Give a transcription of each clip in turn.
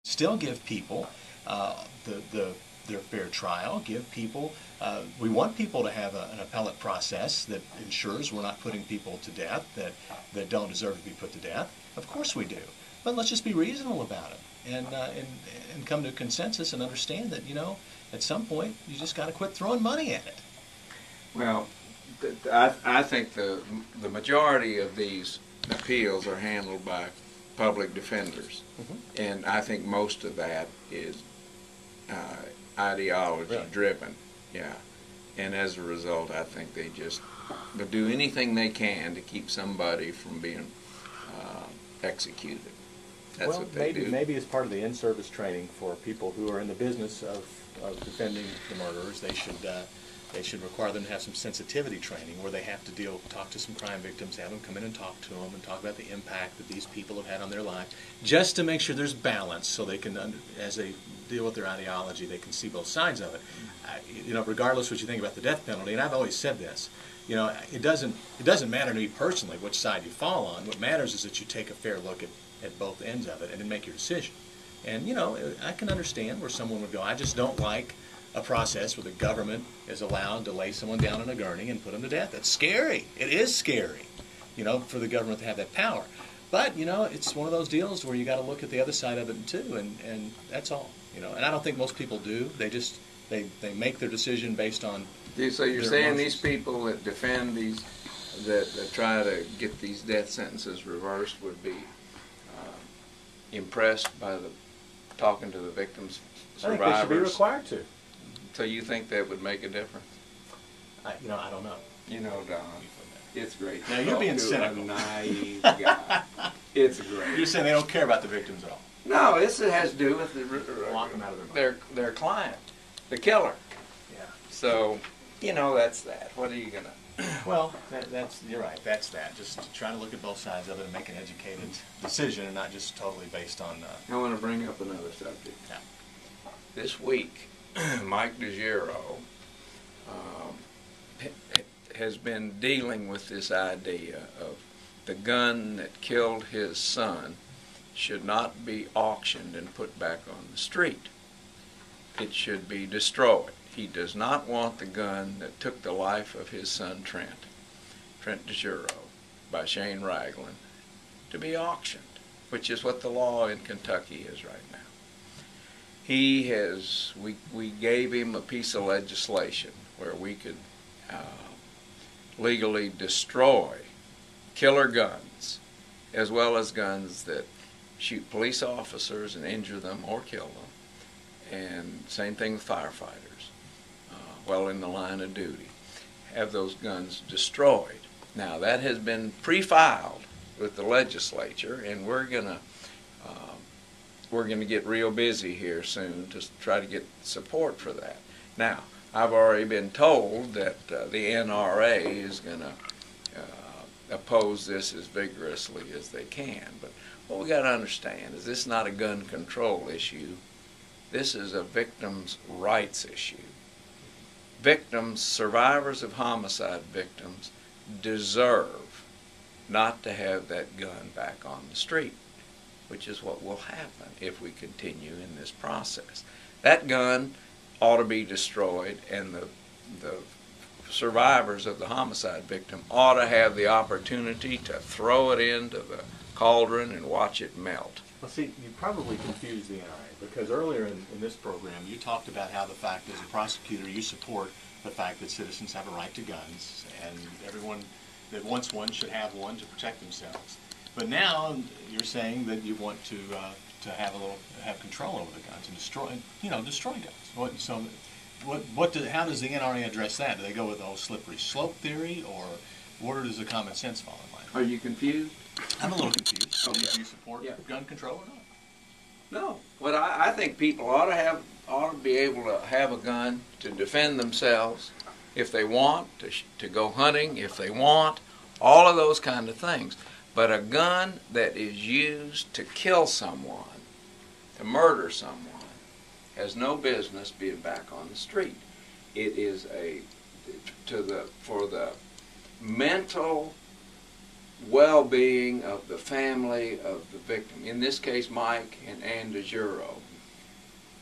Still give people their fair trial, give people, we want people to have an appellate process that ensures we're not putting people to death that don't deserve to be put to death. Of course we do. But let's just be reasonable about it and come to a consensus and understand that, at some point you just got to quit throwing money at it. Well, I think the majority of these appeals are handled by public defenders, and I think most of that is ideology driven. Yeah, and as a result, I think they just do anything they can to keep somebody from being executed. That's what they do. Maybe as part of the in-service training for people who are in the business of defending the murderers, they should require them to have some sensitivity training where they have to talk to some crime victims, have them come in and talk to them and talk about the impact that these people have had on their life, just to make sure there's balance so they can, as they deal with their ideology, they can see both sides of it. Regardless what you think about the death penalty, and I've always said this, it doesn't matter to me personally which side you fall on. What matters is that you take a fair look at both ends of it and then make your decision. And, I can understand where someone would go, I just don't like a process where the government is allowed to lay someone down in a gurney and put them to death. That's scary. It is scary, for the government to have that power. But, it's one of those deals where you got to look at the other side of it too, and that's all. And I don't think most people do. They make their decision based on. So you're saying these people that defend these, that try to get these death sentences reversed would be impressed by talking to the victims, survivors? I think they should be required to. So you think that would make a difference? I don't know. Don, it's great. Now you're being cynical. A naive guy. It's great. You're saying they don't care about the victims at all? No, it has to do with lock them out of their client, the killer. Yeah. So, that's that. What are you gonna? Well, you're right. That's that. Just try to look at both sides of it and make an educated decision, and not just totally based on. I want to bring up another subject. Yeah. This week, Mike DeGiro has been dealing with this idea of the gun that killed his son should not be auctioned and put back on the street. It should be destroyed. He does not want the gun that took the life of his son Trent DeGiro, by Shane Ragland, to be auctioned, which is what the law in Kentucky is right now. We gave him a piece of legislation where we could legally destroy killer guns, as well as guns that shoot police officers and injure them or kill them. And same thing with firefighters, while in the line of duty. Have those guns destroyed. Now that has been pre-filed with the legislature, and we're gonna get real busy here soon to try to get support for that. Now, I've already been told that the NRA is going to oppose this as vigorously as they can. But what we got to understand is this is not a gun control issue. This is a victims' rights issue. Victims, survivors of homicide victims, deserve not to have that gun back on the street, which is what will happen if we continue in this process. That gun ought to be destroyed, and the survivors of the homicide victim ought to have the opportunity to throw it into the cauldron and watch it melt. Well, see, you probably confused the NRA, because earlier in this program you talked about how the fact as a prosecutor you support the fact that citizens have a right to guns, and everyone that wants one should have one to protect themselves. But now you're saying that you want to have control over the guns and destroy guns. How does the NRA address that? Do they go with the whole slippery slope theory, or where does the common sense fall in line? Are you confused? I'm a little confused. Okay. Do you support gun control or not? No. Well, I think people ought to be able to have a gun to defend themselves if they want, to go hunting if they want, all of those kind of things. But a gun that is used to kill someone, to murder someone, has no business being back on the street. It is for the mental well-being of the family of the victim. In this case, Mike and Ann DeJuro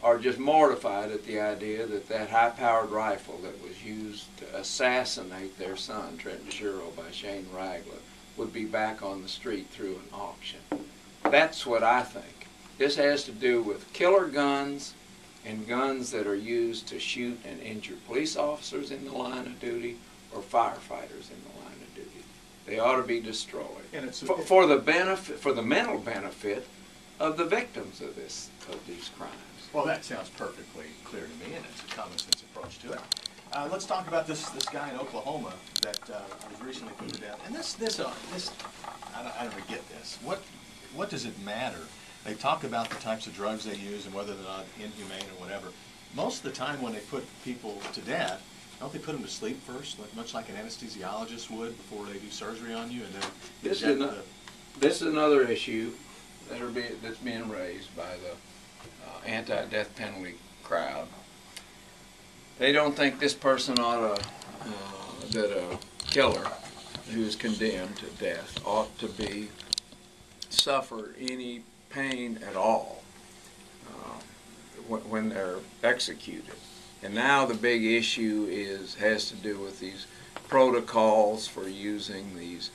are just mortified at the idea that that high-powered rifle that was used to assassinate their son, Trent DeJuro, by Shane Ragland, would be back on the street through an auction. That's what I think. This has to do with killer guns and guns that are used to shoot and injure police officers in the line of duty or firefighters in the line of duty. They ought to be destroyed. And it's for the benefit, for the mental benefit of the victims of these crimes. Well, that sounds perfectly clear to me, and it's a common sense approach to it. Let's talk about this guy in Oklahoma that was recently put to death. And I don't get this. What does it matter? They talk about the types of drugs they use and whether they're not inhumane or whatever. Most of the time when they put people to death, don't they put them to sleep first, much like an anesthesiologist would before they do surgery on you? And then this is another issue that's being raised by the anti-death penalty crowd. They don't think this person ought to, that a killer who is condemned to death ought to be suffer any pain at all when they're executed. And now the big issue has to do with these protocols for using these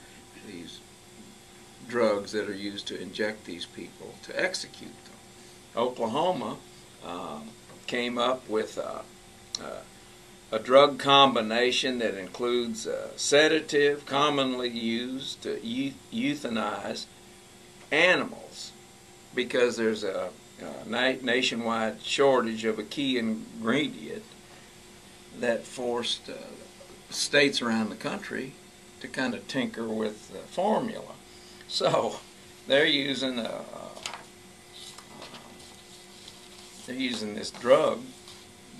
drugs that are used to inject these people to execute them. Oklahoma came up with a drug combination that includes a sedative commonly used to euthanize animals because there's a nationwide shortage of a key ingredient that forced states around the country to kind of tinker with the formula. So they're using this drug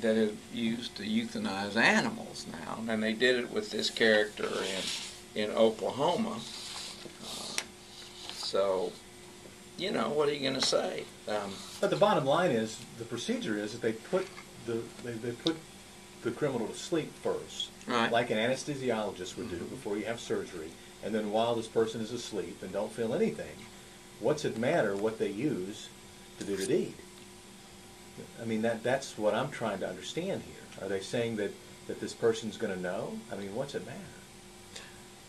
that is used to euthanize animals now, and they did it with this character in Oklahoma. So, you know, what are you going to say? But the bottom line is, the procedure is that they put the criminal to sleep first, right, like an anesthesiologist would do before you have surgery, and then while this person is asleep and don't feel anything, what's it matter what they use to do the deed? I mean, that's what I'm trying to understand here. Are they saying that this person's going to know? I mean, what's it matter?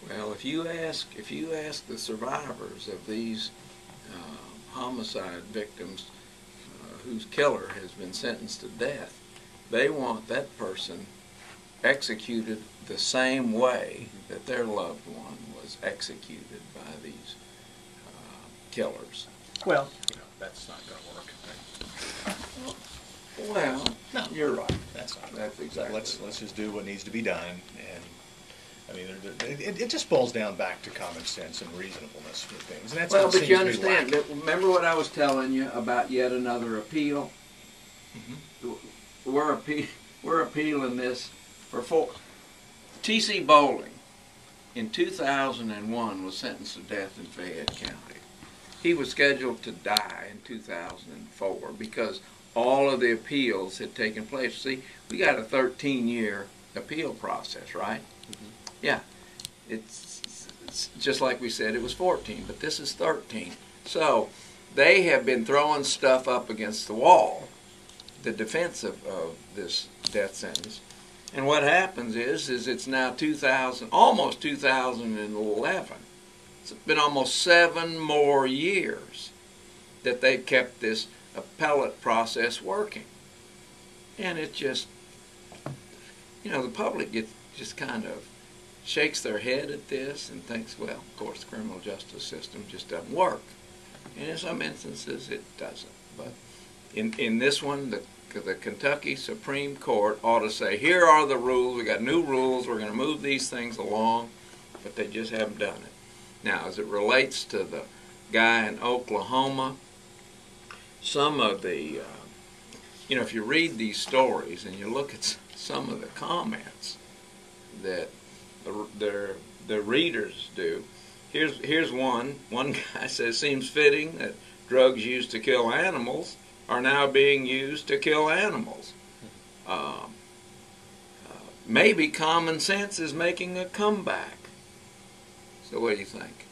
Well, if you ask the survivors of these homicide victims whose killer has been sentenced to death, they want that person executed the same way that their loved one was executed by these killers. Well, that's not going to work. Well, no, you're right. That's not. That's exactly. Let's just do what needs to be done, and I mean, it just boils down back to common sense and reasonableness for things. And that's well, what but seems you to be understand. lacking. Remember what I was telling you about yet another appeal? Mm-hmm. We're appealing this for four. T.C. Bowling in 2001 was sentenced to death in Fayette County. He was scheduled to die in 2004 because all of the appeals had taken place. See, we got a 13-year appeal process, right? Mm-hmm. Yeah. It's just like we said, it was 14, but this is 13. So they have been throwing stuff up against the wall, the defense of this death sentence. And what happens is it's now almost 2011. It's been almost 7 more years that they've kept this appellate process working. And it just, the public just kind of shakes their head at this and thinks, well, of course, the criminal justice system just doesn't work. And in some instances, it doesn't. But in this one, the Kentucky Supreme Court ought to say, here are the rules. We got new rules. We're going to move these things along. But they just haven't done it. Now, as it relates to the guy in Oklahoma, some of the, if you read these stories and you look at some of the comments that the readers do, here's one guy says, seems fitting that drugs used to kill animals are now being used to kill animals. Maybe common sense is making a comeback. So what do you think?